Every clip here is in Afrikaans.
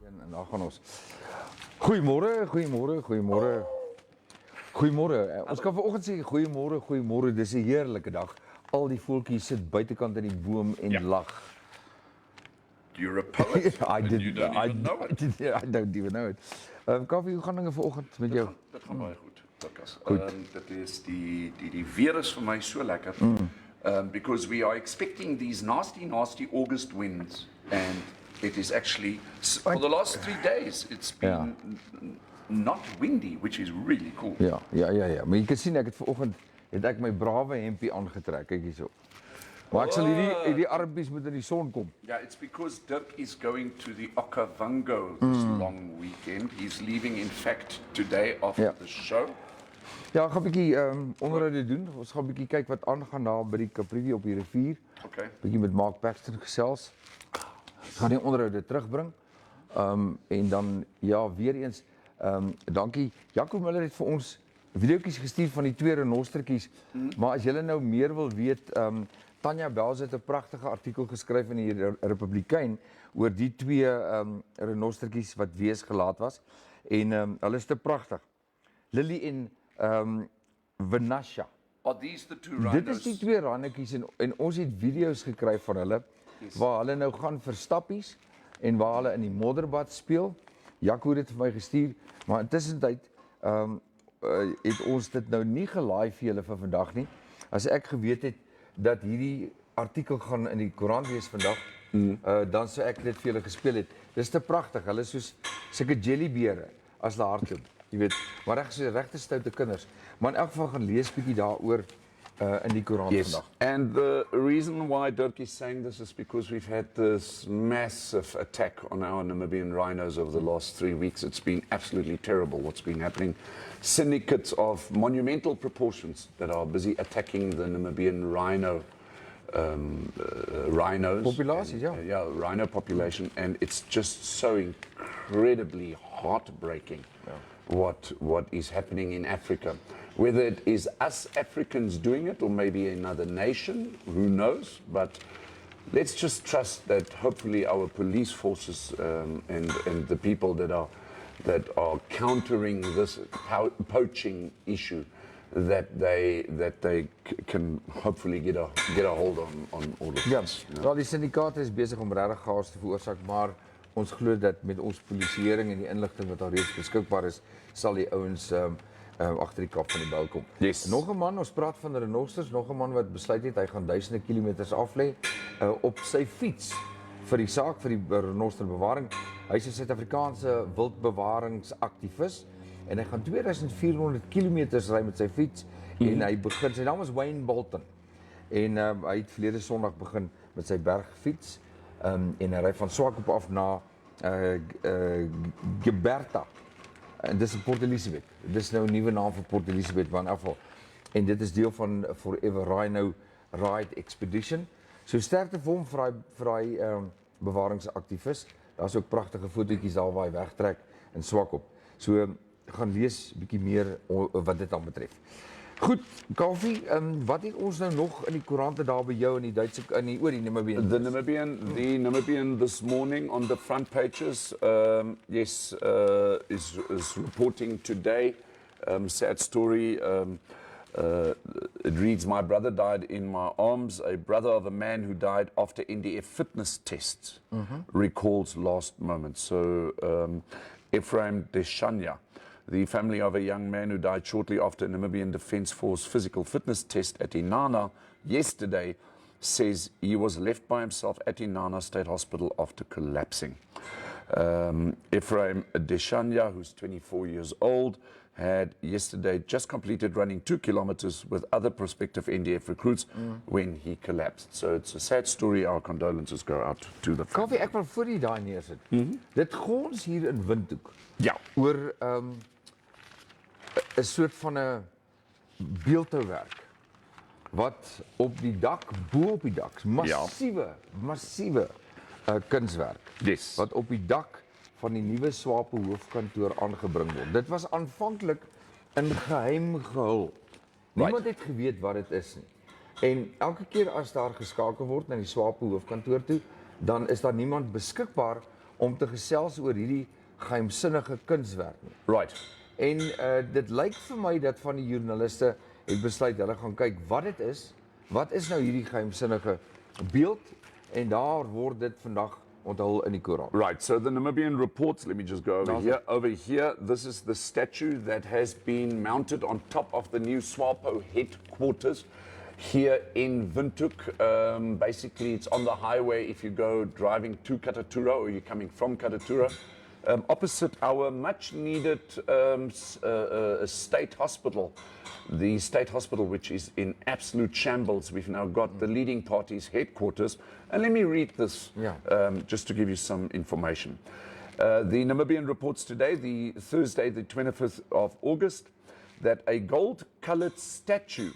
En dan gaan ons. Goeiemôre. Goeiemôre. Ons kan vanoggend sê goeiemôre. Dis 'n heerlike dag. Al die voeltjies sit buitekant in die boom en lag. You're a poet. I and you don't even know it. I don't even know it. Kaufeee, hoe gaan dinge vanoggend met jou? Dit gaan baie goed, Dirkas. Dit is die weer is vir my so lekker. Because we are expecting these nasty August winds, and it is actually for the last 3 days it's been not windy, which is really cool. Ja. Maar jy kan sien ek het vanoggend my brawe hempie aangetrek. Kyk hierso. Maar ek sal hierdie armpies moet in die son kom. Yeah, it's because Dirk is going to the Okavango this long weekend. He's leaving, in fact, today after the show. Ja, ek gaan 'n bietjie onderhoude doen. Ons gaan 'n bietjie kyk wat aangaan daar by die Caprivi op die rivier. Okay. Bietjie met Mark Paxton gesels. Ons gaan die onderhoude terugbring. En dan weer eens dankie. Jaco Miller het vir ons videoetjies gestuur van die 2 renostertjies. Maar as julle nou meer wil weet, Tanya Bells het 'n pragtige artikel geskryf in die Republikein oor die 2 renostertjies wat wees gelaat was. En hulle is te pragtig. Lily en Vanasha. Are these the 2 rhinos? Dit is die 2 rannetjies en ons het video's gekry van hulle waar hulle nou gaan vir stappies en waar hulle in die modderbad speel. Jaco het dit vir my gestuur, maar intussen het ons dit nou nie gelaai vir julle vir vandag nie. As ek geweet het dat hierdie artikel gaan in die koerant wees vandag, dan sou ek dit vir julle gespeel het. Dis te pragtig. Hulle is soos sulke jellybere as hulle hardloop. Jy weet, maar regte stoute kinders. Maar in elk geval gaan lees bietjie daaroor in die koerant vandag. And the reason why Dirk is saying this is because we've had this massive attack on our Namibian rhinos over the last 3 weeks. It's been absolutely terrible what's been happening. Syndicates of monumental proportions that are busy attacking the Namibian rhinos. Populaties, rhino population, and it's just so incredibly heartbreaking what is happening in Africa. Whether it is us Africans doing it or maybe another nation, who knows, but let's just trust that hopefully our police forces and the people that are countering this poaching issue, that they can hopefully get a hold on all of this. Wel, die syndikaat is besig om regtig chaos te veroorsaak, maar ons glo dat met ons polisieering en die inligting wat al reeds beskikbaar is, sal die ouens agter die kap van die bou kom. Yes. Nog 'n man, ons praat van renosters, nog 'n man wat besluit het hy gaan duisende kilometers af lê op sy fiets vir die saak vir die renosterbewaring. Hy's 'n Suid-Afrikaanse wildbewaringsaktivis en hy gaan 2400 kilometers ry met sy fiets en hy begin, sy naam is Wayne Bolton. En hy het verlede Sondag begin met sy bergfiets en hy ry van Swakop af na Gqeberta. En dis in Port Elizabeth. Dis nou 'n nuwe naam vir Port Elizabeth, maar in afval. En dit is deel van Forever Rhino Ride Expedition. So sterkte vir hom vir daai bewaringsaktivis. Daar's ook pragtige fotootjies daar waar hy wegtrek in Swakop. So gaan lees bietjie meer wat dit aan betref. Goed, Kaufeee, wat het ons nou nog in die koerante daar by jou in die Duitse oor die Namibian? The Namibian this morning on the front pages, is reporting today, sad story. It reads, "My brother died in my arms. A brother of a man who died after NDF fitness tests recalls last moment." So, Ephraim Deshanya, the family of a young man who died shortly after a Namibian Defence Force physical fitness test at Inanna yesterday, says he was left by himself at Inanna State Hospital after collapsing. Ephraim Deshanya, who's 24 years old, had yesterday just completed running 2 kilometers with other prospective NDF recruits when he collapsed. So it's a sad story. Our condolences go out to the family. Kaufeee, ek wil voor die daai neersit. Dit gons hier in Windhoek. Ja. Oor 'n soort van 'n beeldhouwerk wat op die dak, bo op die dak, massiewe kunswerk. Yes. Wat op die dak van die nuwe Swapo hoofkantoor aangebring word. Dit was aanvanklik in geheim gehul. Niemand het geweet wat dit is nie. En elke keer as daar geskakel word na die Swapo hoofkantoor toe, dan is daar niemand beskikbaar om te gesels oor hierdie geheimsinnige kunswerk nie. Right. En dit lyk vir my dat van die joernaliste het besluit hulle gaan kyk wat dit is. Wat is nou hierdie geheimsinnige beeld? En daar word dit vandag onthul in die koerant. Right, so the Namibian reports, let me just go over here. Over here, this is the statue that has been mounted on top of the new SWAPO headquarters here in Windhoek. Basically, it's on the highway if you go driving to Katatura or you're coming from Katatura. Opposite our much needed state hospital, the state hospital which is in absolute shambles. We've now got the leading party's headquarters. And let me read this just to give you some information. The Namibian reports today, the Thursday, the 25th of August, that a gold-colored statue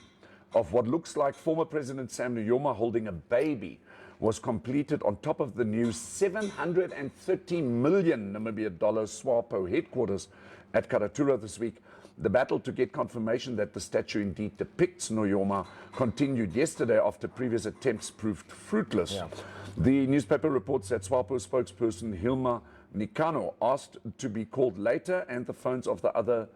of what looks like former President Sam Nujoma holding a baby was completed on top of the new 730 million Namibia dollar SWAPO headquarters at Karatura this week. The battle to get confirmation that the statue indeed depicts Nujoma continued yesterday after previous attempts proved fruitless. The newspaper reports that SWAPO spokesperson Hilma Nikano asked to be called later, and the phones of the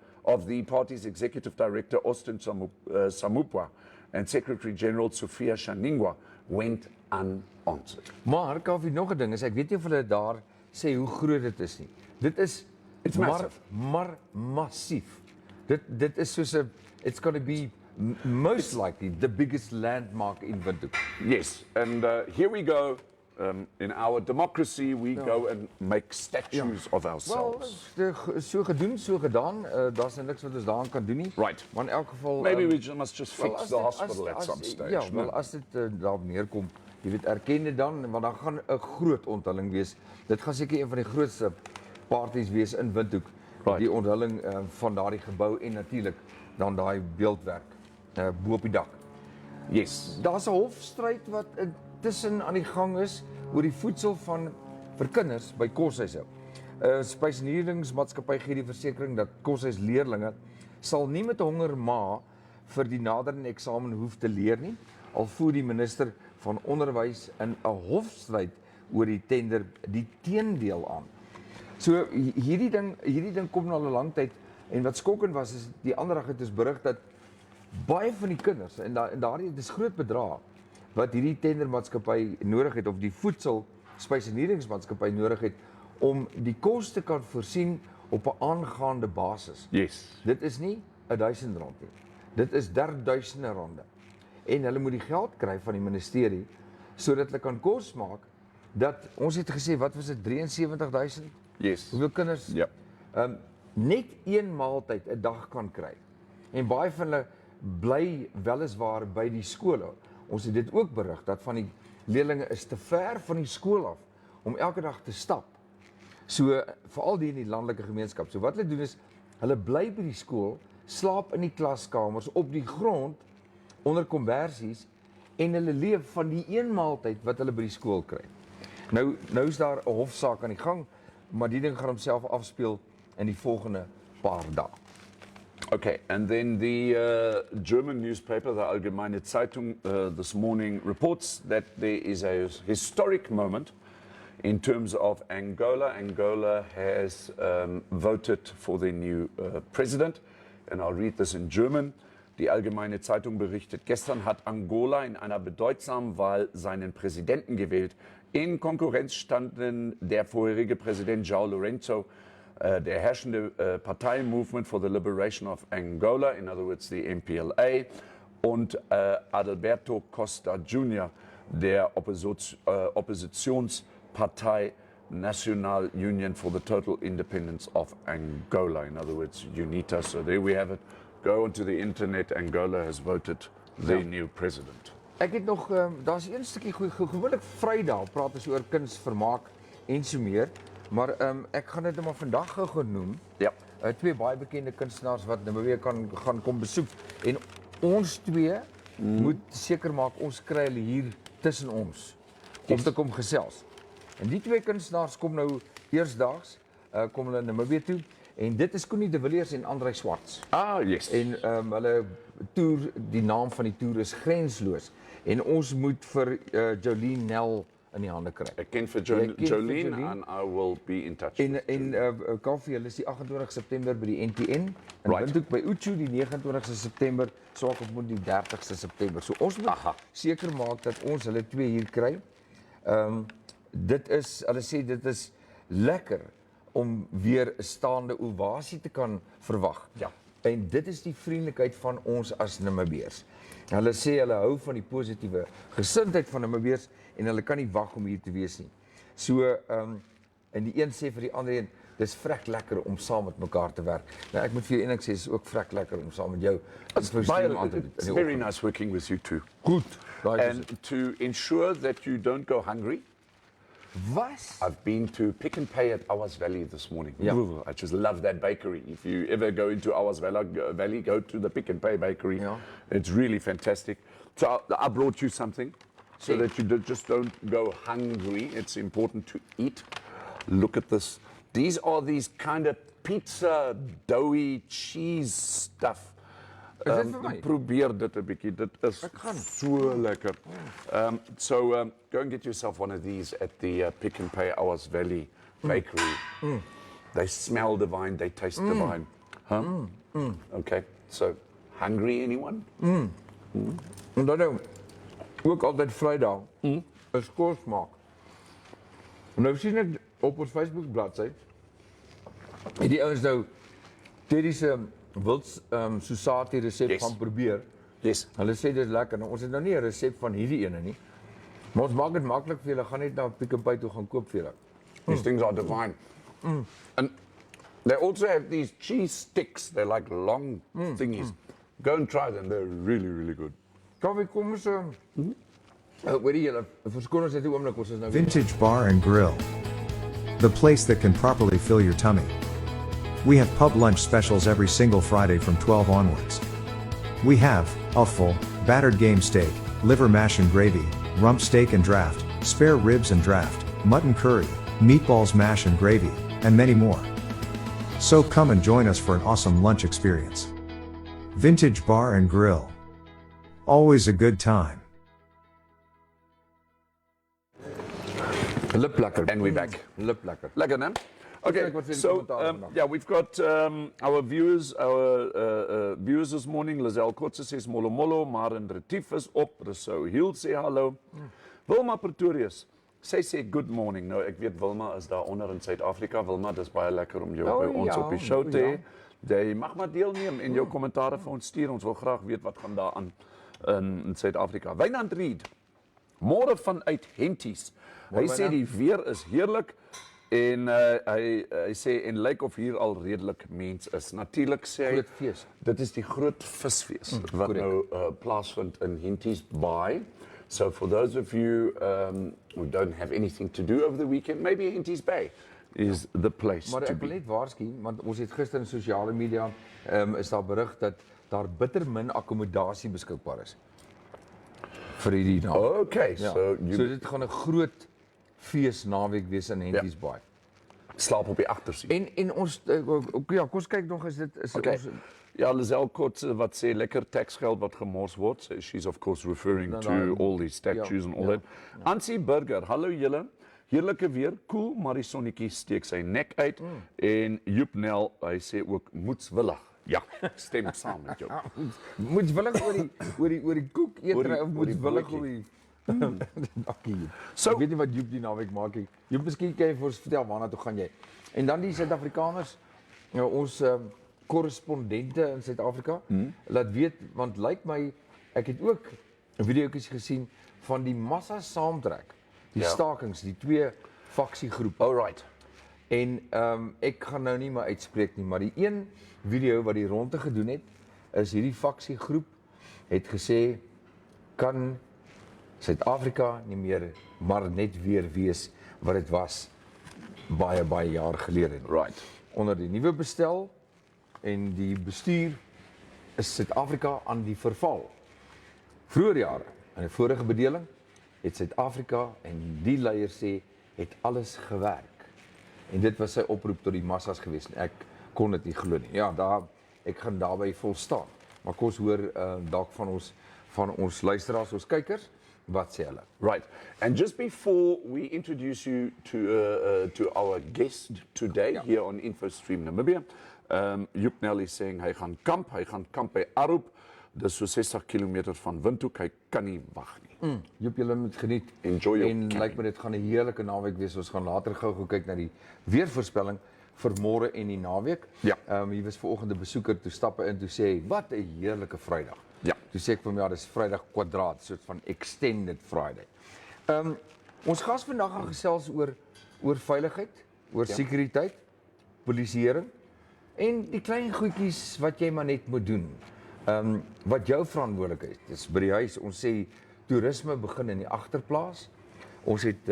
party's executive director Austin Samupwa and Secretary General Sophia Shaningwa went unanswered. Maar Kaufeee, nog 'n ding is ek weet nie of hulle daar sê hoe groot dit is nie. Dit is massief. Dit is soos 'n it's going to be most likely the biggest landmark in Windhoek. Yes, and here we go. In our democracy, we go and make statues of ourselves. Wel, so gedoen, so gedaan. Daar's niks wat ons daaraan kan doen nie. Right. Maar in elk geval Maybe we must just fix the hospital at some stage. Ja, wel as dit daarop neerkom, jy weet, erken dit dan, want dan gaan 'n groot onthulling wees. Dit gaan seker een van die grootste parties wees in Windhoek. Right. Die onthulling van daardie gebou en natuurlik dan daai beeldwerk bo op die dak. Yes. Daar's 'n hofstryd wat tussen aan die gang is oor die voedsel vir kinders by koshuise. Spesialiseringsmaatskappy gee die versekering dat koshuisleerlinge sal nie met honger ma vir die naderende eksamen hoef te leer nie, al voer die minister van onderwys in 'n hofstryd oor die tender die teendeel aan. So hierdie ding kom nou al 'n lang tyd, en wat skokkend was is die ander dag het ons berig dat baie van die kinders en daardie dis groot bedrag wat hierdie tendermaatskappy nodig het, of die voedsel spesialiseringsmaatskappy nodig het om die kos te kan voorsien op 'n aangaande basis. Yes. Dit is nie R1000 nie. Dit is duisende rande. En hulle moet die geld kry van die ministerie sodat hulle kan kos maak dat ons het gesê wat was dit 73,000? Yes. Hoeveel kinders? Ja. Net een maaltyd 'n dag kan kry. En baie van hulle bly weliswaar by die skole. Ons het dit ook berig dat van die leerlinge is te ver van die skool af om elke dag te stap. So veral die in die landelike gemeenskap. So wat hulle doen is hulle bly by die skool, slaap in die klaskamers op die grond onder kombersies en hulle leef van die een maaltyd wat hulle by die skool kry. Nou is daar 'n hofsaak aan die gang, maar die ding gaan homself afspeel in die volgende paar dae. Okay, and then the German newspaper, the Allgemeine Zeitung, this morning reports that there is a historic moment in terms of Angola. Angola has voted for their new president, and I'll read this in German. Die Allgemeine Zeitung berichtet, gestern hat Angola in einer bedeutsamen Wahl seinen Präsidenten gewählt. In Konkurrenz standen der vorherige Präsident João Lourenço, der herrschende Partei Movement for the Liberation of Angola, in other words the MPLA, und Adalberto Costa Jr., der Oppositionspartei National Union for the Total Independence of Angola, in other words UNITA. So there we have it. Go onto the internet. Angola has voted their new president. Ek het nog, daar's een stukkie gewoonlik Vrydag praat ons oor kunsvermaak en so meer, maar ek gaan dit maar vandag genoem. Ja. Twee baie bekende kunstenaars wat nou weer gaan kom besoek, en ons twee moet seker maak ons kry hulle hier tussen ons om te kom gesels. En die twee kunstenaars kom nou eersdaags kom hulle in Namibië toe, en dit is Connie de Villiers en André Swarts. Ah, yes. En hulle toer, die naam van die toer is Grensloos. En ons moet vir Jolene Nel in die hande kry. Ek ken vir Jy ken vir Jolene Jolene. and I will be in touch. En Kaufeee, hulle is die 28 September by die NTN en Right. Windhoek by Uchu die 29ste September, Swak op moet die 30ste September. So ons moet seker maak dat ons hulle twee hier kry. Dit is, hulle sê dit is lekker om weer 'n staande ovasie te kan verwag. Ja. En dit is die vriendelikheid van ons as Namibiërs. Hulle sê hulle hou van die positiewe gesindheid van Namibiërs en hulle kan nie wag om hier te wees nie. So en die een sê vir die ander een, dis vrek lekker om saam met mekaar te werk. Nou ek moet vir jou een ding sê, is ook vrek lekker om saam met jou Infostream aan te doen. It's very nice working with you too. Goed. And to ensure that you don't go hungry, Was? I've been to Pick and Pay at Awas Valley this morning. Yeah. Ooh, I just love that bakery. If you ever go into Awas Valley, go to the Pick and Pay bakery. Yeah. It's really fantastic. So I brought you something so See. that you just don't go hungry. It's important to eat. Look at this. These are these kind of pizza, doughy cheese stuff. Is dit vir my? Probeer dit 'n bietjie. Dit is gaan. so lekker. So go and get yourself one of these at the Pick and Pay Awas Valley Bakery. They smell divine, they taste divine. Huh? Okay. So hungry anyone? En dan nou, ook altyd Vrydag, is kosmaak. Nou sien ek op ons Facebook bladsy, het die ouens nou Teddy se wild Susati resep Yes. gaan probeer. Yes. Hulle sê dit is lekker. Nou, ons het nou nie 'n resep van hierdie ene nie. Maar ons maak dit maklik vir julle. Gaan net na Pick n Pay toe gaan koop vir julle. These things are divine. And they also have these cheese sticks. They're like long thingies. Go and try them. They're really, really good. Kaffie, kom ons hoorie julle, verskoon ons net 'n oomblik, ons is nou Vintage Bar and Grill. The place that can properly fill your tummy. We have pub lunch specials every single Friday from 12 onwards. We have offal, battered game steak, liver mash and gravy, rump steak and draft, spare ribs and draft, mutton curry, meatballs mash and gravy, and many more. So come and join us for an awesome lunch experience. Vintage Bar and Grill. Always a good time. lip lekker. And we're back. Lip lekker. Lekker, né? Okay, Kijk wat we in de so commentaar vandaag. yeah, we've got our viewers this morning. Lizelle Kotze says molo molo, maar in Retief is op. Rousseau Hield sê hallo. Wilma Pretorius, sy sê good morning. Nou ek weet Wilma is daar onder in Suid-Afrika. Wilma, dis baie lekker om jou by ons op die show te hê. Jy mag maar deelneem en jou kommentare vir ons stuur. Ons wil graag weet wat gaan daar aan in Suid-Afrika. Wynand Reed, môre vanuit Henties. Hy sê die weer is heerlik. En hy sê en lyk of hier al redelik mens is. Natuurlik sê hy Groot fees. dit is die groot visfees wat correct. nou plaasvind in Henties Bay. So for those of you who don't have anything to do over the weekend, maybe Henties Bay is the place Maar to ek wil be. net waarsku, want ons het gister in sosiale media is daar berig dat daar bitter min akkommodasie beskikbaar is vir hierdie naweek. Okay, Ja. so So you dit gaan 'n groot fees naweek wees in Henties Bay. slaap op die agtersiet. En ons ja, kom ons kyk nog is dit is Okay. ons Ja, Lizelle Kotze wat sê lekker taxgeld wat gemors word. So she's of course referring Dan to daai- all these statues and all that. Ansie Burger, hallo julle. Heerlike weer, cool, maar die sonnetjie steek sy nek uit en Joep Nel, hy sê ook moetswillig. Ja, stem saam met jou. moetswillig oor die koek eet Oor die- of oor die moetswillig broodjie. oor die Dankie. So- Ek weet nie wat Joep die naweek maak nie. Joep, miskien kan jy vir ons vertel waarna toe gaan jy? En dan die Suid-Afrikaners, nou ons korrespondente in Suid-Afrika, laat weet want lyk my ek het ook 'n videoetjies gesien van die massa saamtrek, die Ja. stakings, die twee faksiegroepe. All right. En ek gaan nou nie maar uitspreek nie, maar die een video wat die ronde gedoen het, is hierdie faksiegroep het gesê kan Suid-Afrika nie meer maar net weer wees wat dit was baie jaar gelede. Right. Onder die nuwe bestel en die bestuur is Suid-Afrika aan die verval. Vroeger jare, in 'n vorige bedeling, het Suid-Afrika en die leiers sê het alles gewerk. En dit was sy oproep tot die massas gewees. Ek kon dit nie glo nie. Ja, ek gaan daarbey vol staan. Maar kom ons hoor dalk van ons luisteraars, ons kykers, Wat sê hulle? Right. And just before we introduce you to our guest today here on Infostream Namibia, Joep Nel is saying hy gaan kamp by Arup. Dis so 60 km van Windhoek, hy kan nie wag nie. Joep, julle moet geniet. Enjoy your En lyk my dit gaan 'n heerlike naweek wees. Ons gaan later gou kyk na die weervoorspelling vir môre en die naweek. Ja. Hier was vanoggend 'n besoeker toe stappe in toe sê, "Wat 'n heerlike Vrydag." Ja. Toe sê ek vir hom, ja, dis Vrydag kwadraat, soort van extended Friday. Ons gas vandag gaan gesels oor veiligheid, oor sekuriteit, polisieering en die klein goedjies wat jy maar net moet doen. Wat jou verantwoordelikheid is by die huis. Ons sê toerisme begin in die agterplaas. Ons het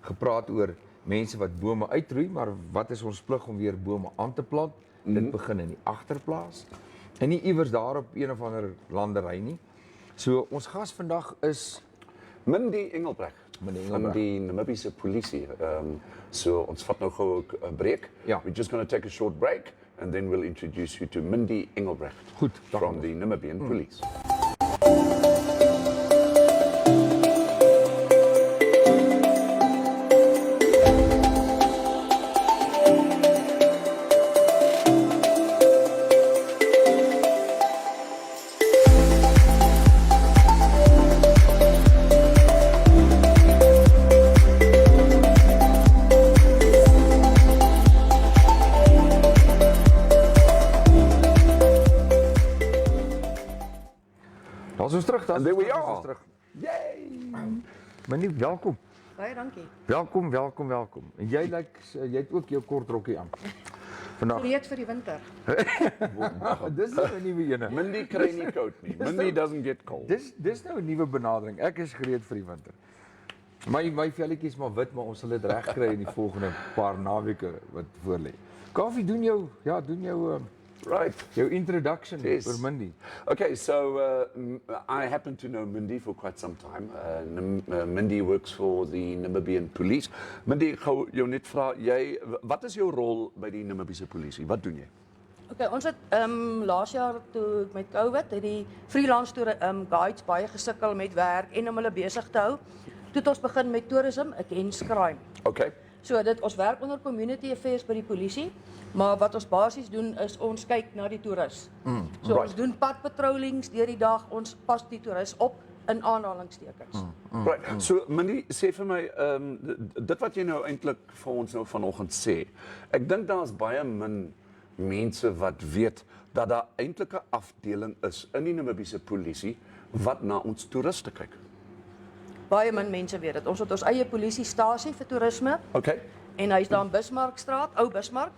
gepraat oor mense wat bome uitroei, maar wat is ons plig om weer bome aan te plant? Dit begin in die agterplaas. En nie iewers daar op een of ander landery nie. So ons gas vandag is Mindie Engelbrecht. Van die Namibiese polisie. So ons vat nou gou 'n breek. Ja. We're just going to take a short break and then we'll introduce you to Mindie Engelbrecht. Goed, from the Namibian police. And there we are. Yay! Mindie, welkom. Baie dankie. Welkom. En jy het ook jou kort rokkie aan. Vandag. Reeds vir die winter. Dis nou 'n nuwe ene. Mindie kry nie koud nie. Mindie doesn't get cold. Dis nou 'n nuwe benadering. Ek is gereed vir die winter. My velletjie is maar wit, maar ons sal dit regkry in die volgende paar naweke wat voorlê. Kaufee, doen jou Right. Jou introduction Yes. oor Mindie. Okay, so I happen to know Mindie for quite some time. Mindie works for the Namibian police. Mindie, ek gou jou net vra, wat is jou rol by die Namibiese polisie? Wat doen jy? Okay, ons het laas jaar toe met COVID het die freelance guides baie gesukkel met werk en om hulle besig te hou. Toe het ons begin met tourism against crime. Okay. So ons werk onder community affairs by die polisie, maar wat ons basies doen is ons kyk na die toerist. So ons doen padpatrollings deur die dag, ons pas die toerist op in aanhalingstekens. Right. So Mindie, sê vir my, dit wat jy nou eintlik vir ons nou vanoggend sê. Ek dink daar's baie min mense wat weet dat daar eintlik 'n afdeling is in die Namibiese polisie wat na ons toeriste kyk. Baie min mense weet dit. Ons het ons eie polisiestasie vir toerisme. Okay. En hy's daar in Bismarckstraat, ou Bismarck.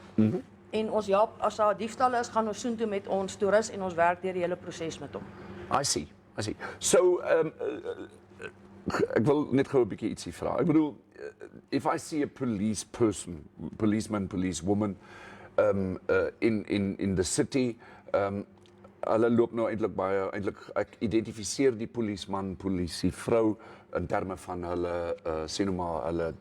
En ons as daar diefstalle is, gaan ons soontoe met ons toerist en ons werk deur die hele proses met hom. I see. So ek wil net gou 'n bietjie ietsie vra. Ek bedoel, if I see a policeman, policewoman in the city, hulle loop nou eintlik ek identifiseer die polisman, polisievrou in terme van hulle sê nou maar hulle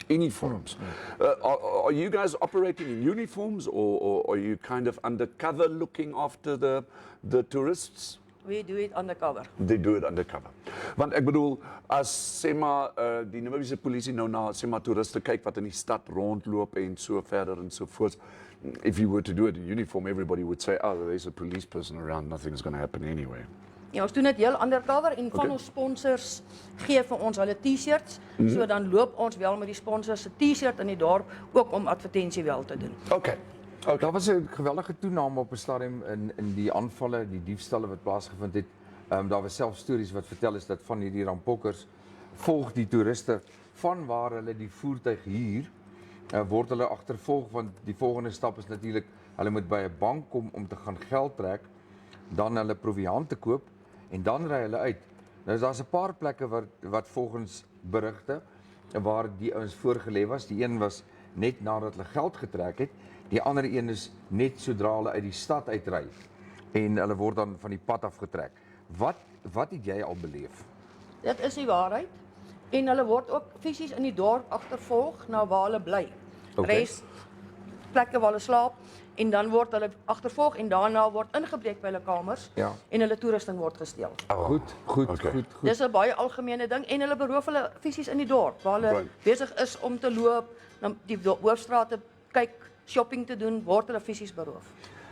uniforms. Are you guys operating in uniforms or are you kind of undercover looking after the tourists? We do it undercover. They do it undercover. Want ek bedoel, as sê maar die Namibiese polisie nou na sê maar toeriste kyk wat in die stad rondloop en so verder en so voort. If you were to do it in uniform, everybody would say, oh, there's a police person around, nothing's going to happen anyway. Ja, ons doen dit heel undercover en van ons sponsors gee vir ons hulle T-shirts, so dan loop ons wel met die sponsors se T-shirt in die dorp ook om advertensie wel te doen. Okay. Daar was 'n geweldige toename op 'n stadium in die aanvalle, die diefstalle wat plaasgevind het. Daar was self stories wat vertel is dat van hierdie rampokkers volg die toeriste van waar hulle die voertuig huur, word hulle agtervolg, want die volgende stap is natuurlik hulle moet by 'n bank kom om te gaan geld trek, dan hulle proviant te koop en dan ry hulle uit. Nou daar's 'n paar plekke wat volgens berigte waar die ouens voorgelê was. Die een was net nadat hulle geld getrek het. Die ander een is net sodra hulle uit die stad uitry en hulle word dan van die pad afgetrek. Wat het jy al beleef? Dit is die waarheid. En hulle word ook fisies in die dorp agtervolg na waar hulle bly. Okay. plekke waar hulle slaap en dan word hulle agtervolg en daarna word ingebreek by hulle kamers Ja. en hulle toerusting word gesteel. Goed, goed, Okay. goed. Dis 'n baie algemene ding en hulle beroof hulle fisies in die dorp waar hulle Right. besig is om te loop, na die hoofstrate kyk, shopping te doen, word hulle fisies beroof.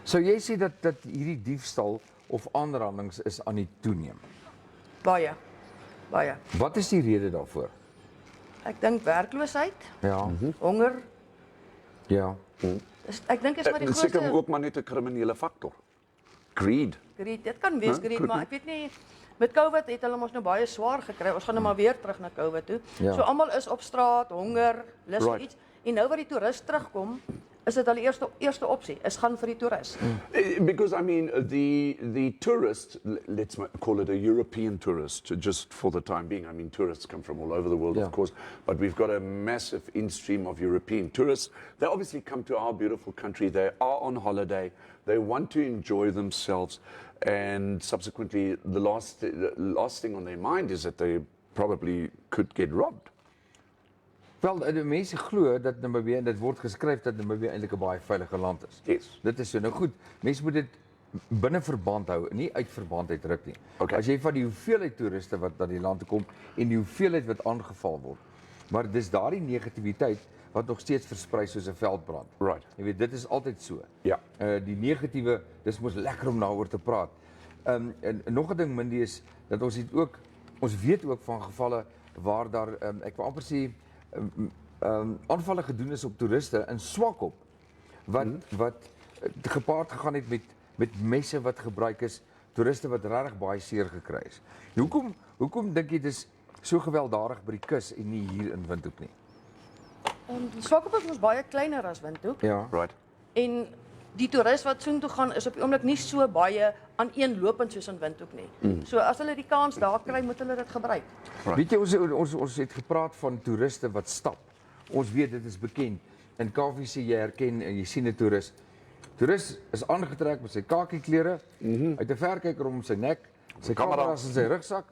Sou jy sê dat hierdie diefstal of aanrandings is aan die toeneem? Baie. Baie. Wat is die rede daarvoor? Ek dink werkloosheid, Ja, honger, ja. ek dink is maar die En seker grootste ook maar net 'n kriminele faktor. Greed. greed. Dit kan wees greed, could maar ek weet nie met COVID het hulle ons nou baie swaar gekry. Ons gaan nou maar weer terug na COVID toe. Ja. So almal is op straat, honger, lus vir Right. iets. En nou wat die toerist terugkom, is dit hulle eerste opsie, is gaan vir die toerist. Because I mean, the tourist, let's call it a European tourist, just for the time being. I mean, tourists come from all over the world, Yeah. of course, but we've got a massive in-stream of European tourists. They obviously come to our beautiful country. They are on holiday. They want to enjoy themselves, and subsequently, the last thing on their mind is that they probably could get robbed. Wel, die mense glo dat Namibië, en dit word geskryf dat Namibië eintlik 'n baie veilige land is. Yes. Dit is so. Nou goed, mense moet dit binne verband hou, nie uit verband uitruk nie. Okay. As jy van die hoeveelheid toeriste wat na die land toe kom en die hoeveelheid wat aangeval word, maar dis daardie negativiteit wat nog steeds versprei soos 'n veldbrand. Right. Jy weet, dit is altyd so. Ja. Die negatiewe, dis mos lekker om daaroor te praat. En nog 'n ding, Mindie, is dat ons weet ook van gevalle waar daar ek wil amper sê aanvalle gedoen is op toeriste in Swakop wat gepaard gegaan het met messe wat gebruik is, toeriste wat regtig baie seer gekry is. Hoekom dink jy dis so gewelddadig by die kus en nie hier in Windhoek nie? Swakop is ons baie kleiner as Windhoek Ja. Right. en die toerist wat soontoe gaan is op die oomblik nie so baie aaneenlopend soos in Windhoek nie. So as hulle die kans daar kry, moet hulle dit gebruik. Right. Weet jy, ons het gepraat van toeriste wat stap. Ons weet dit is bekend. In Kaufeee sê jy herken en jy sien 'n toerist. Toerist is aangetrek met sy kakiklere, hy het 'n verkyker om sy nek, sy kamera. kameras in sy rugsak.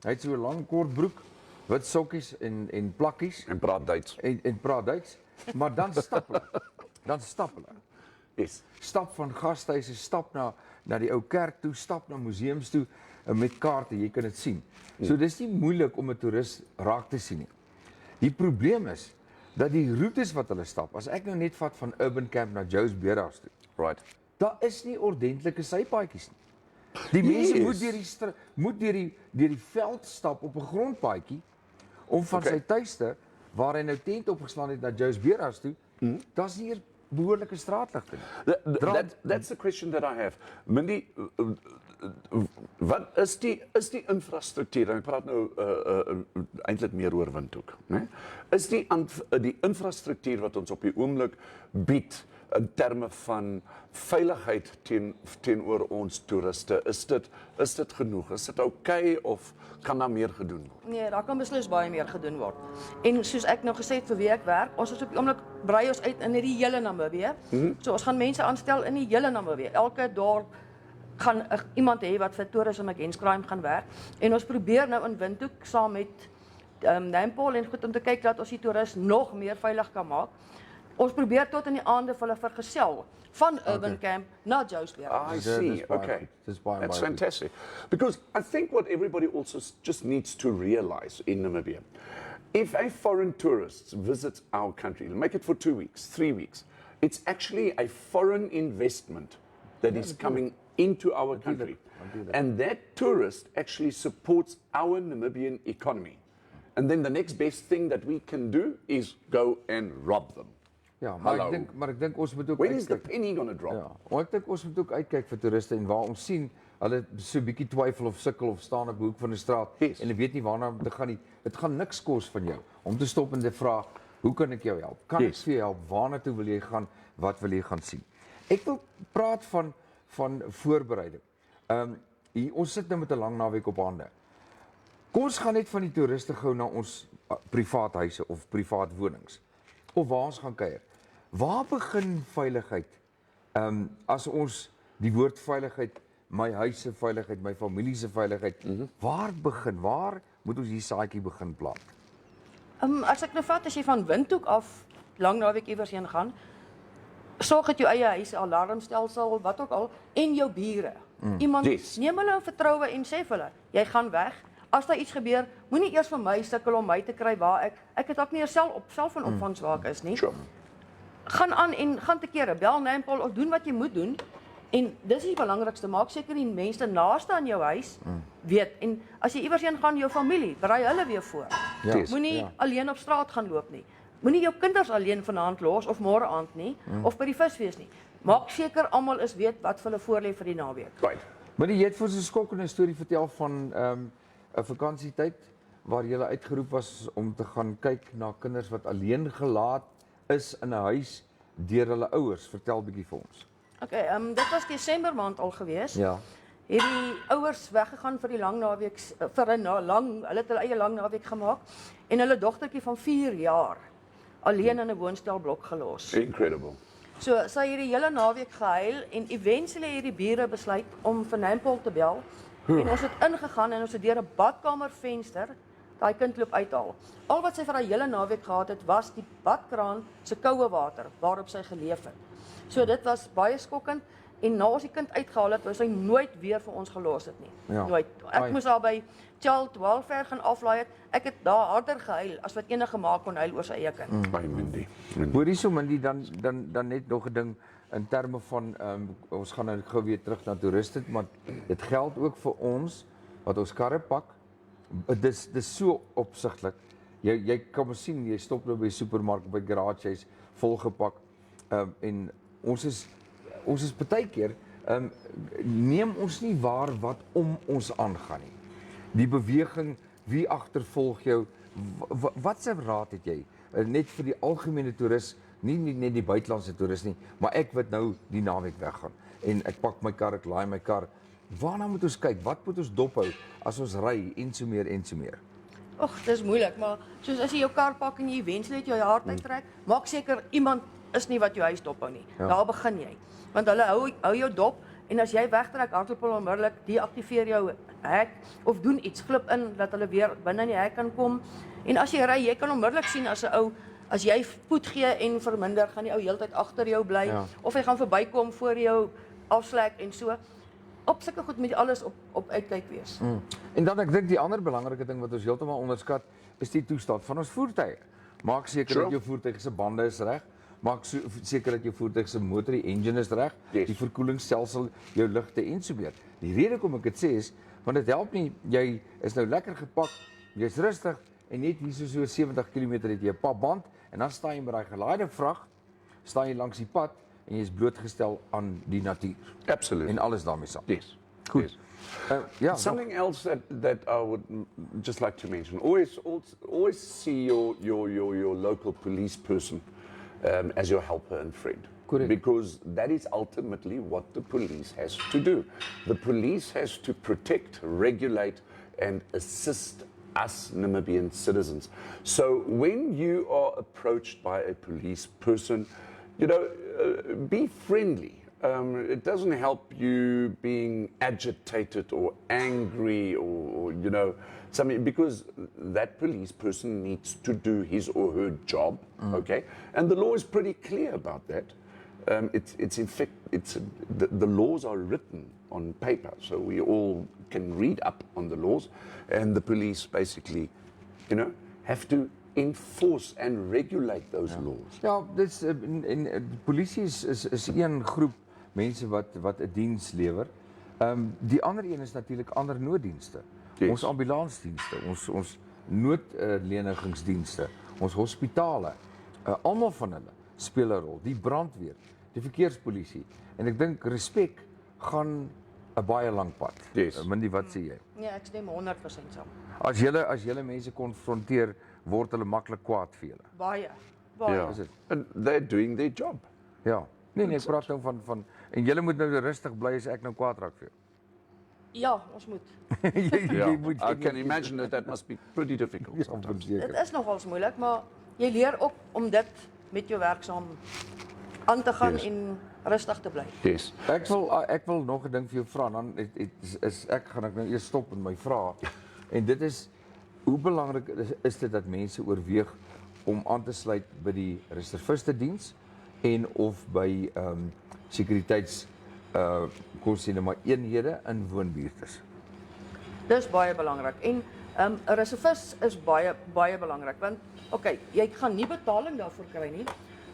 Hy het so 'n lang kort broek, wit sokkies en plakkies En praat Duits. en praat Duits, maar dan stap hulle. Dan stap hulle. Yes. Stap van gastehuise, stap na die ou kerk toe, stap na museums toe met kaarte, jy kan dit sien. So dis nie moeilik om 'n toerist raak te sien nie. Die probleem is dat die roetes wat hulle stap, as ek nou net vat van Urban Camp na Joe's Beerhuis toe, Right. daar is nie ordentlike sypaadjies nie. Die mense Yes. moet deur die veld stap op 'n grondpaadjie om van Okay. sy tuiste waar hy nou tent opgeslaan het na Joe's Beerhuis toe, daar's nie 'n behoorlike straatligte nie. That's the question that I have. Mindie, wat is die infrastruktuur? En ek praat nou eintlik meer oor Windhoek, né? Is die infrastruktuur wat ons op die oomblik bied in terme van veiligheid teenoor ons toeriste, is dit genoeg? Is dit okay of kan daar meer gedoen word? Nee, daar kan beslis baie meer gedoen word. En soos ek nou gesê het vir wie ek werk, ons is op die oomblik brei ons uit in die hele Namibië. So ons gaan mense aanstel in die hele Namibië. Elke dorp gaan iemand hê wat vir Tourism Against Crime gaan werk. En ons probeer nou in Windhoek saam met Nampol en goed om te kyk dat ons die toerist nog meer veilig kan maak. Ons probeer tot in die aande vir hulle vergesel van Urban Camp na Joe's Beerhuis. I Dis see. baie Okay. goed. Dis baie, That's baie goed. fantastic. Because I think what everybody also just needs to realize in Namibia, if a foreign tourist visits our country, make it for 2 weeks, 3 weeks, it's actually a foreign investment that is coming into our country. And that tourist actually supports our Namibian economy. And then the next best thing that we can do is go and rob them. Ja, maar Hallo. ek dink ons moet ook When is the uitkyk. penny going to drop? Ja, maar ek dink ons moet ook uitkyk vir toeriste en waar ons sien hulle so 'n bietjie twyfel of sukkel of staan op 'n hoek van 'n straat Yes. en hulle weet nie waarna om te gaan nie. Dit gaan niks kos van jou om te stop en te vra, hoe kan ek jou help? Kan Yes. ek vir jou help? Waarna toe wil jy gaan? Wat wil jy gaan sien? Ek wil praat van voorbereiding. Ons sit nou met 'n lang naweek op hande. Kom ons gaan net van die toeriste gou na ons privaat huise of privaat wonings of waar ons gaan kuier. Waar begin veiligheid? As ons die woord veiligheid, my huis se veiligheid, my familie se veiligheid, waar begin? Waar moet ons hier saadjie begin plant? As ek nou vat as jy van Windhoek af lang naweek iewers heen gaan, sorg dat jou eie huis, alarmstelsel, wat ook al, en jou bure. Iemand Yes. neem hulle in vertroue en sê vir hulle, jy gaan weg. As daar iets gebeur, moenie eers vir my sukkel om my te kry waar ek het ook nie 'n selfoonopvangs waar ek is nie. Sure. Gaan aan en gaan te kere, bel Nampol of doen wat jy moet doen. En dis die belangrikste, maak seker die mense naaste aan jou huis weet. En as jy iewers heen gaan, jou familie, berei hulle weer voor. Yes. Moenie alleen op straat gaan loop nie. Moenie jou kinders alleen vanaand los of môre aand nie, of by die visfees nie. Maak seker almal is weet wat vir hulle voorlê vir die naweek. Right. Maar jy het vir ons 'n skokkende storie vertel van 'n vakansietyd waar jy uitgeroep was om te gaan kyk na kinders wat alleen gelaat is in 'n huis deur hulle ouers. Vertel bietjie vir ons. Okay, dit was Desember maand al gewees. Ja. Hierdie ouers weggegaan vir die lang naweek, hulle het hulle eie lang naweek gemaak en hulle dogtertjie van 4 jaar alleen in 'n woonstelblok gelos. Incredible. So sy het hierdie hele naweek gehuil en eventually het die bure besluit om vir Nampol te bel. En ons het ingegaan en ons het deur 'n badkamervenster daai kind loop uithaal. Al wat sy vir haar hele naweek gehad het, was die badkraan se koue water waarop sy geleef het. So dit was baie skokkend en na ons die kind uitgehaal het, wou sy nooit weer vir ons gelos het nie. Ja. Nooit. Ek moes haar by Child Welfare gaan aflaai het. Ek het daar harder gehuil as wat enige ma kon huil oor sy eie kind. By Mindie. Hoor hierso Mindie, dan net nog 'n ding in terme van ons gaan nou gou weer terug na toeriste, maar dit geld ook vir ons wat ons karre pak. Dis so opsigtelik. Jy kan maar sien, jy stop nou by die supermark, by die garage, hy's volgepak. En ons is baie keer neem ons nie waar wat om ons aangaan nie. Die beweging, wie agtervolg jou, wat se raad het jy? Net vir die algemene toerist, nie net die buitelandse toerist nie, maar ek wat nou die naweek weggaan en ek pak my kar, ek laai my kar. Waarna moet ons kyk? Wat moet ons dophou as ons ry en so meer en so meer? Och, dis moeilik, maar soos as jy jou kar pak en jy eventueel uit jou hart uittrek, maak seker iemand is nie wat jou huis dophou nie. Ja. Daar begin jy. Want hulle hou jou dop en as jy wegtrek, hardloop hulle onmiddellik, deaktiveer jou hek of doen iets, glip in dat hulle weer binne in die hek kan kom. En as jy ry, jy kan onmiddellik sien as 'n ou, as jy spoed gee en verminder, gaan die ou heeltyd agter jou bly of hy gaan verbykom voor jou afslek en so. Op sulke goed moet jy alles op uitkyk wees. En dan ek dink die ander belangrike ding wat ons heeltemal onderskat is die toestand van ons voertuie. Maak seker dat jou voertuig se bande is reg. Maak seker dat jou voertuig se motor, die engine is reg, die verkoelingsstelsel, jou ligte en so meer. Die rede hoekom ek dit sê is want dit help nie jy is nou lekker gepak, jy's rustig en net hier so 70 km het jy 'n pap band en dan staan jy met daai gelaaide vrag, staan jy langs die pad en jy is blootgestel aan die natuur. Absolutely. En alles daarmee saam. Yes. Goed. Yes. Ja, Something else that I would just like to mention. Always see your local police person as your helper and friend. Correct. Because that is ultimately what the police has to do. The police has to protect, regulate, and assist us Namibian citizens. So when you are approached by a police person, you know, be friendly. It doesn't help you being agitated or angry or you know, something, because that police person needs to do his or her job, okay? And the law is pretty clear about that. It's in fact, the laws are written on paper, so we all can read up on the laws, and the police basically, you know, have to enforce and regulate those laws. Ja, dis en polisie is een groep mense wat 'n diens lewer. Die ander een is natuurlik ander nooddienste. Yes. Ons ambulansdienste, ons noodlenigingsdienste, ons hospitale. Almal van hulle speel 'n rol. Die brandweer, die verkeerspolisie. En ek dink respek gaan 'n baie lang pad. Yes. Mindie, wat sê jy? Nee, ek stem 100% saam. As julle mense konfronteer, word hulle maklik kwaad vir julle. Baie. Yeah. Is it? And they're doing their job. Ja. Nee, ek praat nou van en julle moet nou rustig bly as ek nou kwaad raak vir jou. Ja, ons moet. Jy moet I can imagine that must be pretty difficult Ja, sometimes. verseker. Dit is nogals moeilik, maar jy leer ook om dit met jou werk saam aan te gaan Yes. en rustig te bly. Yes. Ek wil nog 'n ding vir jou vra, dan gaan ek nou eers stop met my vrae. En dit is hoe belangrik is dit dat mense oorweeg om aan te sluit by die reserviste diens en of by sekuriteits kon sê nou maar eenhede in woonbuurte. Dis baie belangrik. En 'n reservis is baie belangrik want jy gaan nie betaling daarvoor kry nie,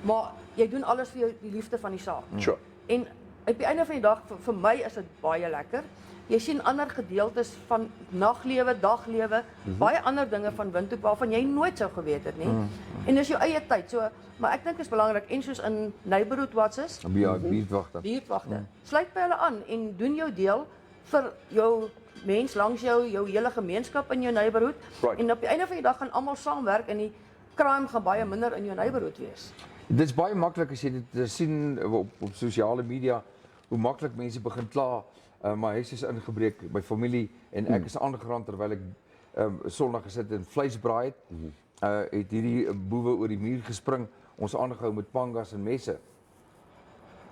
maar jy doen alles vir jou die liefde van die saak. Sure. En op die einde van die dag vir my is dit baie lekker. Jy sien ander gedeeltes van naglewe, daglewe, baie ander dinge van Windhoek waarvan jy nooit sou geweet het nie. En dis jou eie tyd. So, maar ek dink dit is belangrik en soos in neighborhood watches, Ja, buurtwagte. buurtwagte. Sluit by hulle aan en doen jou deel vir jou mens langs jou hele gemeenskap in jou neighborhood. Right. En op die einde van die dag gaan almal saamwerk en die crime gaan baie minder in jou neighborhood wees. Dit is baie maklik as jy dit sien op sosiale media, hoe maklik mense begin kla, my huis is ingebreek by familie en ek is aangeraan terwyl ek Sondag gesit en vleis braai het. Het hierdie boewe oor die muur gespring, ons aangehou met pangas en messe.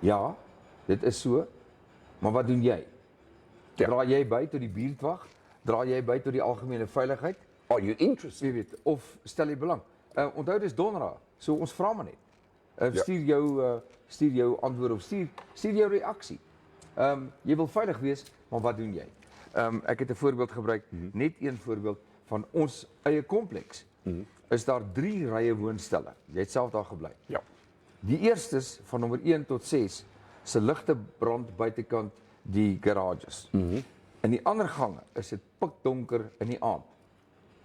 Ja, dit is so, maar wat doen jy? Ja. Dra jy by tot die buurtwag? Dra jy by tot die algemene veiligheid? Are you interested? Jy weet, of stel jy belang? Onthou dis donderdag, so ons vra maar net. Ja. Stuur jou antwoord of stuur jou reaksie. Jy wil veilig wees, maar wat doen jy? Ek het 'n voorbeeld gebruik, net een voorbeeld van ons eie kompleks. Is daar 3 rye woonstelle. Jy het self daar gebly. Ja. Die eerstes van nommer 1 tot 6 se ligte brand buitekant die garages. In die ander gange is dit pikdonker in die aand.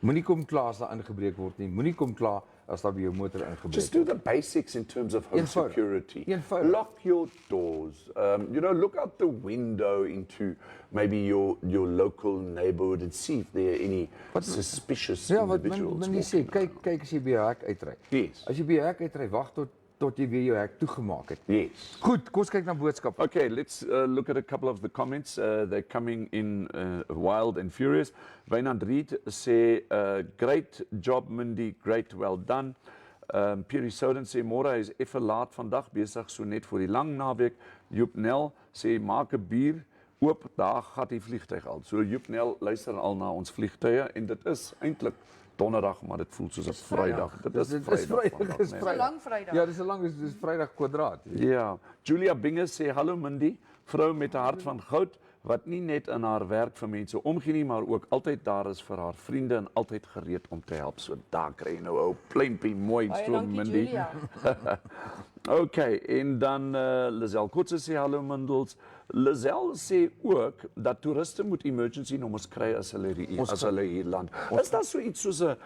Moenie kom kla as daar ingebreek word nie. Moenie kom kla as daar by jou motor ingebreek Just do the basics in terms of home Eenvoudig. security. Eenvoudig. Lock your doors. Look out the window into maybe your local neighborhood and see if there are any suspicious Ja, wat individuals. men nie sê, kyk as jy by jou hek uitry. Yes. As jy by jou hek uitry, wag tot jy weer jou hek toegemaak het. Yes. Goed, kom ons kyk na boodskappe. Okay, let's look at a couple of the comments. They're coming in wild and furious. Wynand Reed say, great job, Mindie, great, well done. Pierre Soden sê, môre hy is effe laat vandag, besig so net voor die lang naweek. Joep Nel sê, maak 'n bier oop, daar gaat die vliegtuig al. So Joep Nel luister al na ons vliegtuie en dit is eintlik donderdag, maar dit voel soos 'n Vrydag. Dit is Vrydag. vandag, Dis nee. Dis 'n lang Vrydag. Ja, dis 'n lang, dis Vrydag kwadraat. Ja, Julia Binge sê hallo Mindie, vrou met 'n hart van goud wat nie net in haar werk vir mense omgee nie, maar ook altyd daar is vir haar vriende en altyd gereed om te help. So daar kry jy nou 'n pleintjie mooi Baie stroom dankie, Mindie. Julia. Okay, en dan Lizelle Kotse sê hallo Mindels. Lizelle sê ook dat toeriste moet emergency nommers kry as hulle hier land. Is daar so iets soos 'n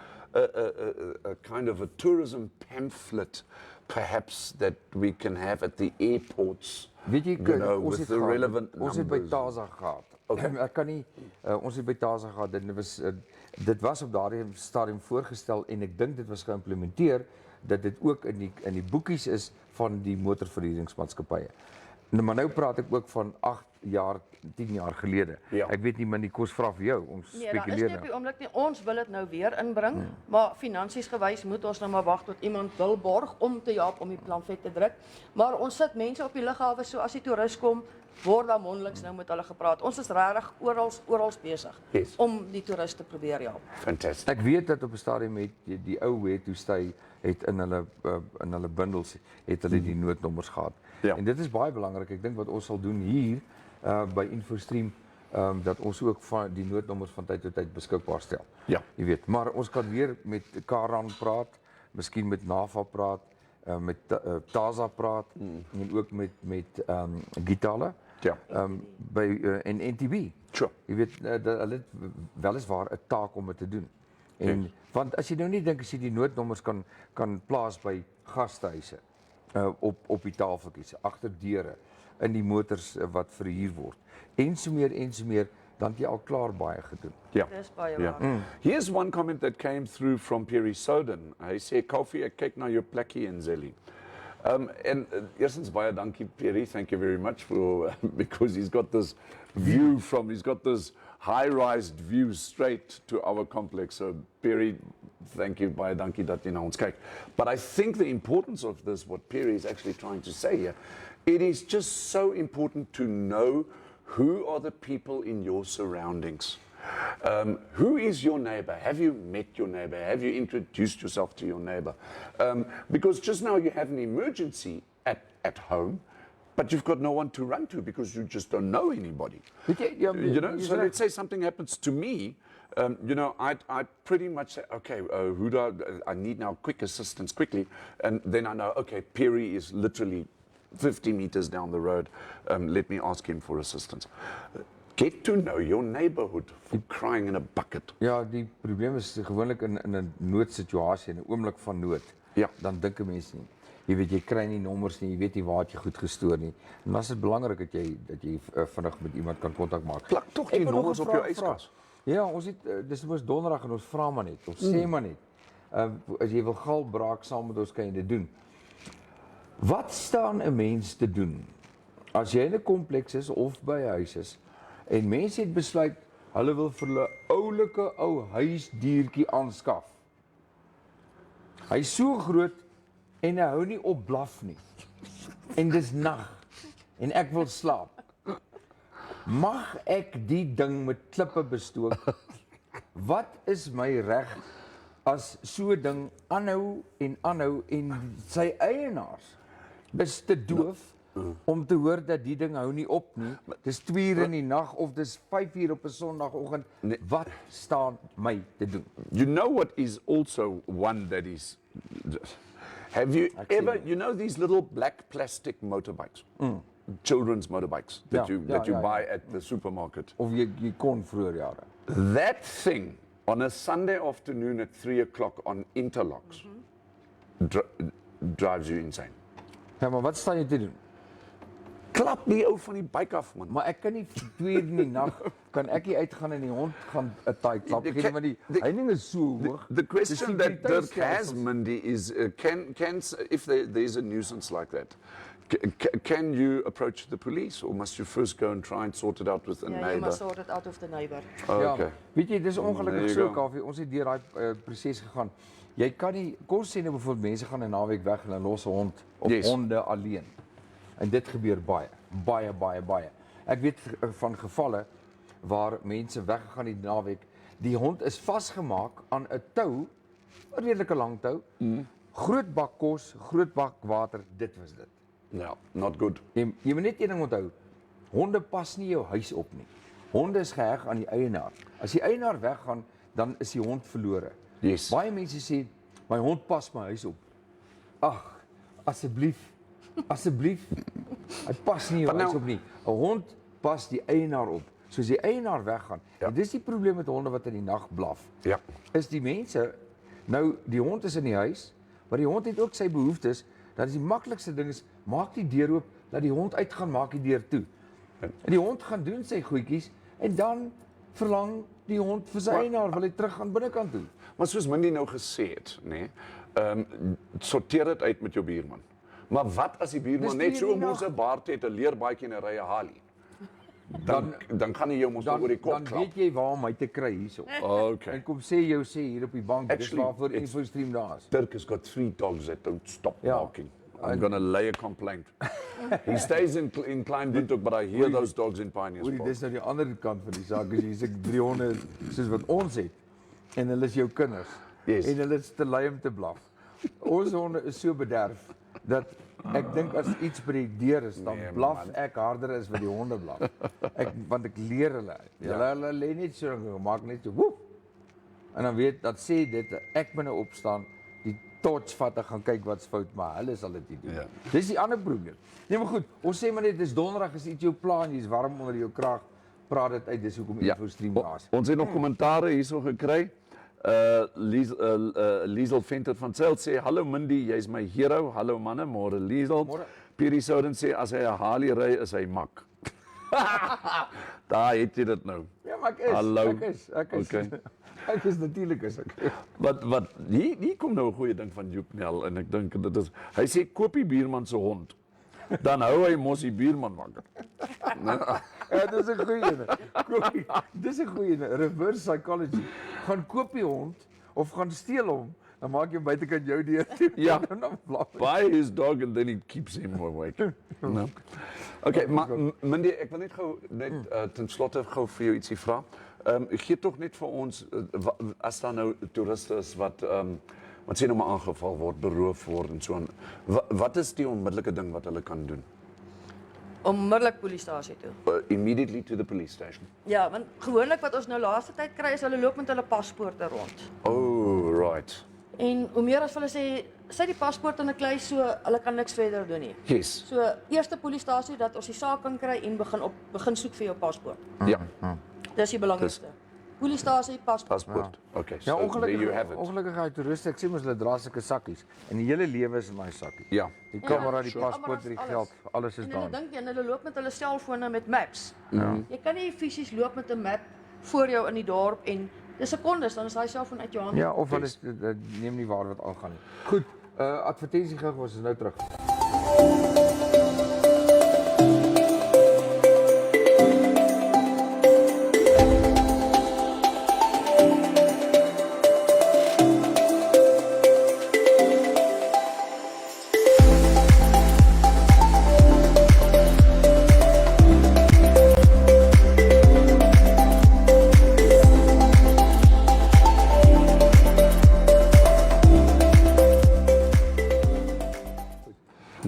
kind of a tourism pamphlet perhaps that we can have at the airports? Weet jy, With the relevant ons het by numbers. Taza gehad. Okay. Ek kan nie ons het by Taza gehad. Dit was op daardie stadium voorgestel en ek dink dit was geïmplementeer dat dit ook in die boekies is van die motorverhuuringsmaatskappye. Maar nou praat ek ook van 8 jaar, 10 jaar gelede. Ja. Ek weet nie man, die kos vra vir jou, ons Nee, daar is spekuleer nie op die nou. oomblik nie. Ons wil dit nou weer inbring, maar finansies gewys moet ons nou maar wag tot iemand wil borg om te help om die pamflet te druk. Maar ons sit mense op die lughawe, so as die toerist kom, word daar mondelings nou met hulle gepraat. Ons is regtig oral besig Yes. om die toerist te probeer help. Fantastic. Ek weet dat op 'n stadium het die ou wettoestry het in hulle bundels het hulle die noodnommers gehad. Ja. En dit is baie belangrik. Ek dink wat ons sal doen hier by Infostream dat ons ook van die noodnommers van tyd tot tyd beskikbaar stel. Ja. Jy weet, maar ons kan weer met Karan praat, miskien met NAVA praat, met Taza praat en ook met Gitale. Ja. By en NTB. Sure. Jy weet, hulle het weliswaar 'n taak om dit te doen. En want as jy nou nie dink as jy die noodnommers kan plaas by gastehuise op die tafeltjies, agter deure, in die motors wat verhuur word. En so meer, dan het jy al klaar baie gedoen. Ja. Dis baie Ja. waar. Here's one comment that came through from Pierre Soden. Hy sê, Kaufeee, ek kyk na jou plekkie in Zelly. En eerstens baie dankie Pierre, thank you very much for because he's got this high-rise view straight to our complex. So Pierre, thank you, baie dankie dat jy na ons kyk. But I think the importance of this, what Pierre is actually trying to say here, it is just so important to know who are the people in your surroundings. Who is your neighbor? Have you met your neighbor? Have you introduced yourself to your neighbor? Because just now you have an emergency at at home, but you've got no one to run to because you just don't know anybody. You know, so let's say something happens to me. You know, I pretty much say, okay, who do I need now quick assistance quickly, and then I know, okay, Perry is literally 50 meters down the road. Let me ask him for assistance. Get to know your neighborhood for crying in a bucket. Ja, die probleem is gewoonlik in 'n noodsituasie, in 'n oomblik van nood. Ja. Dan dink 'n mens nie. Jy weet jy kry nie nommers nie, jy weet nie waar jy goed gestoor nie. En dan is dit belangrik dat jy vinnig met iemand kan kontak maak. Plak tog die nommers op jou yskas. Ja, ons het dis mos donderdag en ons vra maar net of sê maar net. As jy wil gal braak saam met ons kan jy dit doen. Wat staan 'n mens te doen as jy in 'n kompleks is of by 'n huis is en mense het besluit hulle wil vir hulle oulike ou huisdiertjie aanskaf. Hy's so groot en hy hou nie op blaf nie. En dis nag en ek wil slaap. Mag ek die ding met klippe bestook? Wat is my reg as so 'n ding aanhou en sy eienaars is te doof om te hoor dat die ding hou nie op nie. Dis 2 uur in die nag of dis 5 uur op 'n Sondagoggend. Wat staan my te doen? You know what is also one that is... Have you ever, you know these little black plastic motorbikes? Children's motorbikes that you buy at the supermarket. Of jy kon vroeër jare. That thing on a Sunday afternoon at 3 o'clock on interlocks drives you insane. Ja, maar wat staan jy te doen? Klap die ou van die bike af, man. Maar ek kan nie 2 uur in die nag kan ek nie uitgaan en die hond gaan 'n taai klap gee want die heining is so hoog. The question that Dirk has, Mindie, is can if there's a nuisance like that, can you approach the police or must you first go and try and sort it out with a neighbor? Ja, you must sort it out with the neighbor. Ja, Okay. weet jy, dis ongelukkig so, Kaufeee, ons het deur daai proses gegaan. Jy kan nie, kom sê nou byvoorbeeld mense gaan 'n naweek weg en hulle los 'n hond of honde alleen. En dit gebeur baie. Ek weet van gevalle waar mense weggegaan die naweek, die hond is vasgemaak aan 'n tou, 'n redelike lang tou, groot bak kos, groot bak water, dit was dit. No, not good. Jy moet net een ding onthou, honde pas nie jou huis op nie. Honde is geheg aan die eienaar. As die eienaar weggaan, dan is die hond verlore. Yes. Baie mense sê, my hond pas my huis op. Ag, asseblief, hy pas nie jou huis op nie. 'n Hond pas die eienaar op. Soos die eienaar weggaan. Ja. En dis die probleem met honde wat in die nag blaf. Ja. Is die mense, nou die hond is in die huis, maar die hond het ook sy behoeftes, dan is die maklikste ding is, maak die deur oop, laat die hond uitgaan, maak die deur toe. En die hond gaan doen sy goedjies, en dan verlang die hond vir sy eienaar, wil hy terug gaan binnekant toe. Maar soos Mindie nou gesê het, nee, sorteer dit uit met jou buurman. Maar wat as die buurman net so 'n moeë baard het, 'n leerbaadjie en 'n rye Harley? Dan gaan hy jou mos oor die kop klap. Dan weet jy waar om hy te kry hierso. Okay. En kom sê hier op die bank, dis waarvoor Infostream daar is. Dirk has got 3 dogs that don't stop Ja. barking. I'm going to lay a complaint. He stays in Klein Windhoek, but I hear those dogs in Pioneers Hoorie, Park. dis nou die ander kant van die saak, as jy sê 3 honde soos wat ons het, en hulle is jou kinders, Yes. en hulle is te lui om te blaf. Ons honde is so bederf, dat ek dink as iets by die deur is, dan Nee, blaf man. ek harder as wat die honde blaf. Want ek leer hulle. Hulle lê net so, maak net so, woep. En dan weet, dat sê dit, ek moet nou opstaan, die torch vat en gaan kyk wat's fout, maar hulle sal dit nie doen. Ja. Dis die ander probleem. Nee, maar goed, ons sê maar net, dis donderdag, is iets jou plan, jy's warm onder jou kraag, praat dit uit, dis hoekom Infostream daar is. Ons het nog kommentare hierso gekry. Liesel Venter van Zyl sê, hallo Mindie, jy's my hero. Hallo manne, môre Liesel. Môre. Pierie Souden sê, as hy 'n Harley ry, is hy mak. Daar het jy dit nou. Ja, maar ek is. Hallo. Ek is. Okay. Ek is natuurlik is ek. Wat hier kom nou 'n goeie ding van Joep Nel en ek dink dit is, hy sê koop die buurman se hond. Dan hou hy mos die buurman wakker. Ja, dis 'n goeie een. Dis 'n goeie een. Reverse psychology. Gaan koop die hond of gaan steel hom, dan maak jy buitekant jou deur toe. Ja. Dan blaf hy. Buy his dog and then he keeps him awake. No. Okay, maar Mindie, ek wil net gou ten slotte gou vir jou ietsie vra. Gee tog net vir ons as daar nou toeriste is wat wat sê nou maar aangeval word, beroof word en so aan. Wat is die onmiddellike ding wat hulle kan doen? Onmiddellik polisiestasie toe. Immediately to the police station. Ja, want gewoonlik wat ons nou laaste tyd kry is hulle loop met hulle paspoorte rond. Oh, right. En hoe meer as hulle sê, sy die paspoort in 'n kluis, so hulle kan niks verder doen nie. Yes. So eerste polisiestasie dat ons die saak kan kry en begin soek vir jou paspoort. Ja. Dis die belangrikste. Polisiestasie, paspoort. Paspoort. Okay, Ja, so there you have it. ongelukkig hy toeriste, ek sien mos hulle dra sulke sakkies en die hele lewe is in daai sakkie. Ja. Die kamera, die sure. paspoort, die Alles. geld, alles is En hulle daar. dink en hulle loop met hulle selfone met maps. Jy kan nie fisies loop met 'n map voor jou in die dorp en dis sekondes dan is daai selfoon uit jou hand. Ja, of hulle neem nie waar wat aangaan nie. Goed, advertensie gou, ons is nou terug.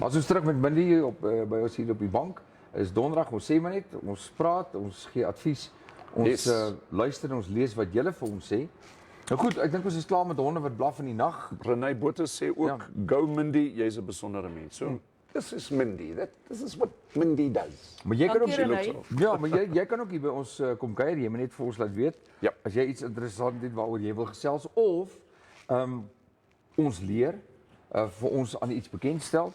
As ons terug met Mindie op by ons hier op die bank, is donderdag, ons sê maar net, ons praat, ons gee advies, ons Yes. Luister en ons lees wat julle vir ons sê. Nou goed, ek dink ons is klaar met honde wat blaf in die nag. Renée Botha sê ook, Ja. go Mindie, jy's 'n besondere mens. So, this is Mindie. This is what Mindie does. Maar jy kan ook Dankie, Renée. ja, maar jy kan ook hier by ons kom kuier, jy moet net vir ons laat weet. Ja. As jy iets interessant het waaroor jy wil gesels of ons leer vir ons aan iets bekendstel.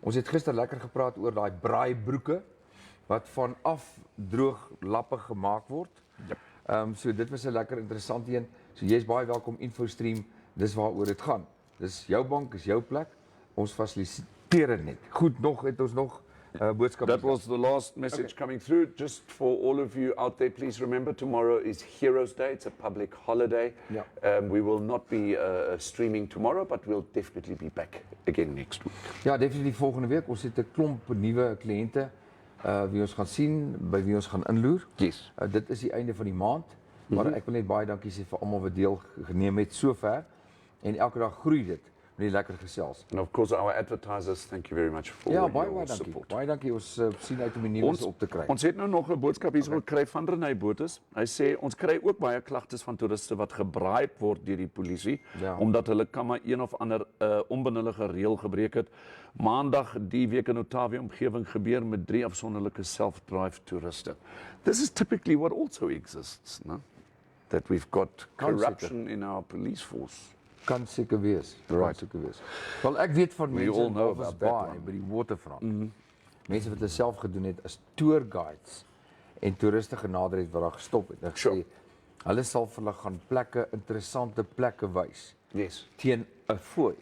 Ons het gister lekker gepraat oor daai braaibroeke wat van afdroog lappe gemaak word. Ja. So dit was 'n lekker interessant een. So jy's baie welkom Infostream. Dis waaroor dit gaan. Dis jou bank, is jou plek. Ons fasiliteer dit net. Goed, het ons nog boodskappe. That was the last message coming through. Just for all of you out there, please remember tomorrow is Heroes Day. It's a public holiday. Yeah. We will not be streaming tomorrow, but we'll definitely be back again next week. Ja, definitief volgende week. Ons het 'n klomp nuwe kliënte wie ons gaan sien, by wie ons gaan inloer. Yes. Dit is die einde van die maand, maar ek wil net baie dankie sê vir almal wat deel geneem het sover en elke dag groei dit met die lekker gesels. And of course, our advertisers, thank you very much for Ja, your baie dankie. support. Baie dankie. Ons sien uit om die nuus op te kry. Ons het nou nog 'n boodskap hier gekry van Renée Botha. Hy sê ons kry ook baie klagtes van toeriste wat gebraai word deur die polisie Ja. omdat hulle kan maar een of ander onbenullige reël gebreek het. Maandag die week in Ottawia omgewing gebeur met 3 afsonderlike self-drive toeriste. This is typically what also exists, no? That we've got corruption in our police force. Kan seker wees. Kan Right. seker wees. Wel ek weet van We mense all in know Walvis about that Bay one. by die waterfront. Mense wat hulle self gedoen het as tour guides en toeriste genader het wat daar gestop het. En gesê Sure. hulle sal vir hulle gaan plekke, interessante plekke wys Yes. teen 'n fooi.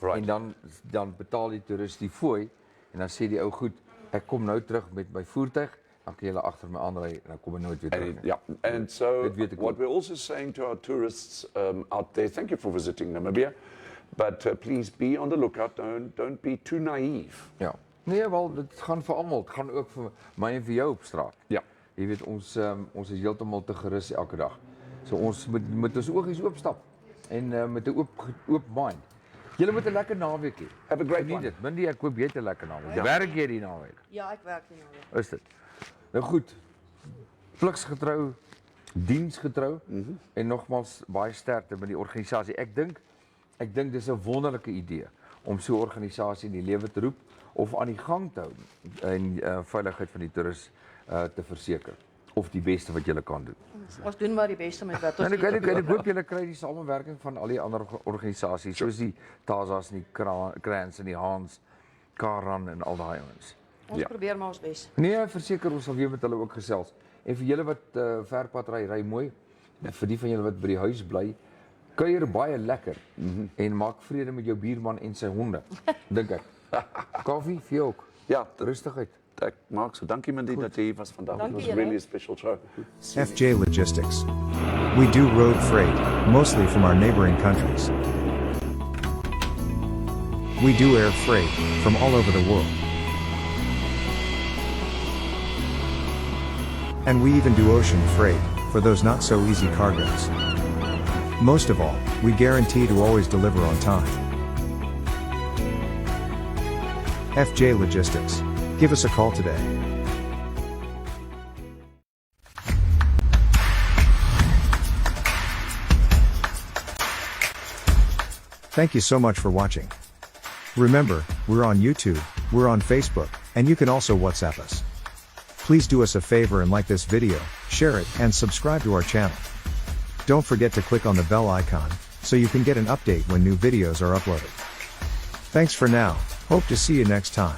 Right. En dan betaal die toerist die fooi en dan sê die ou goed, ek kom nou terug met my voertuig, dan kan julle agter my aanry en dan kom ek nooit weer terug nie. Yeah, and so Dit weet ek what ook. we're also saying to our tourists out there, thank you for visiting Namibia, but please be on the lookout. Don't be too naive. Ja. Nee, wel dit gaan vir almal, dit gaan ook vir my en vir jou op straat. Ja. Jy weet ons is heeltemal te gerus elke dag. So ons moet ons oogies oopstap en met 'n oop mind. Julle moet 'n lekker naweek hê. Have a great Geniet one. dit. Mindie, ek koop jy 'n lekker naweek. Ja. Werk jy die naweek? Ja, ek werk nie nou. Is dit? Nou goed. Pliksgetrou, diensgetrou en nogmaals baie sterkte met die organisasie. Ek dink dis 'n wonderlike idee om so 'n organisasie in die lewe te roep of aan die gang te hou en veiligheid van die toerist te verseker of die beste wat julle kan doen. Ons doen maar die beste met wat ons En ek hoop julle kry die samewerking van al die ander organisasies soos die TASA's en die Krans en die Hans, Karan en al daai ouens. Ons probeer maar ons bes. Nee, verseker ons sal weer met hulle ook gesels. En vir julle wat verpad ry mooi. En vir die van julle wat by die huis bly, kuier baie lekker en maak vrede met jou buurman en sy honde, dink ek. Koffie vir jou ook. Ja, Rustigheid. ek maak so. Dankie Mindie dat jy hier was vandag. It Dankie was julle. really a special show. FJ Logistics. We do road freight, mostly from our neighboring countries. We do air freight, from all over the world. And we even do ocean freight, for those not so easy cargoes. Most of all, we guarantee to always deliver on time. FJ Logistics. Give us a call today. Thank you so much for watching. Remember, we're on YouTube, we're on Facebook, and you can also WhatsApp us. Please do us a favor and like this video, share it, and subscribe to our channel. Don't forget to click on the bell icon, so you can get an update when new videos are uploaded. Thanks for now, hope to see you next time.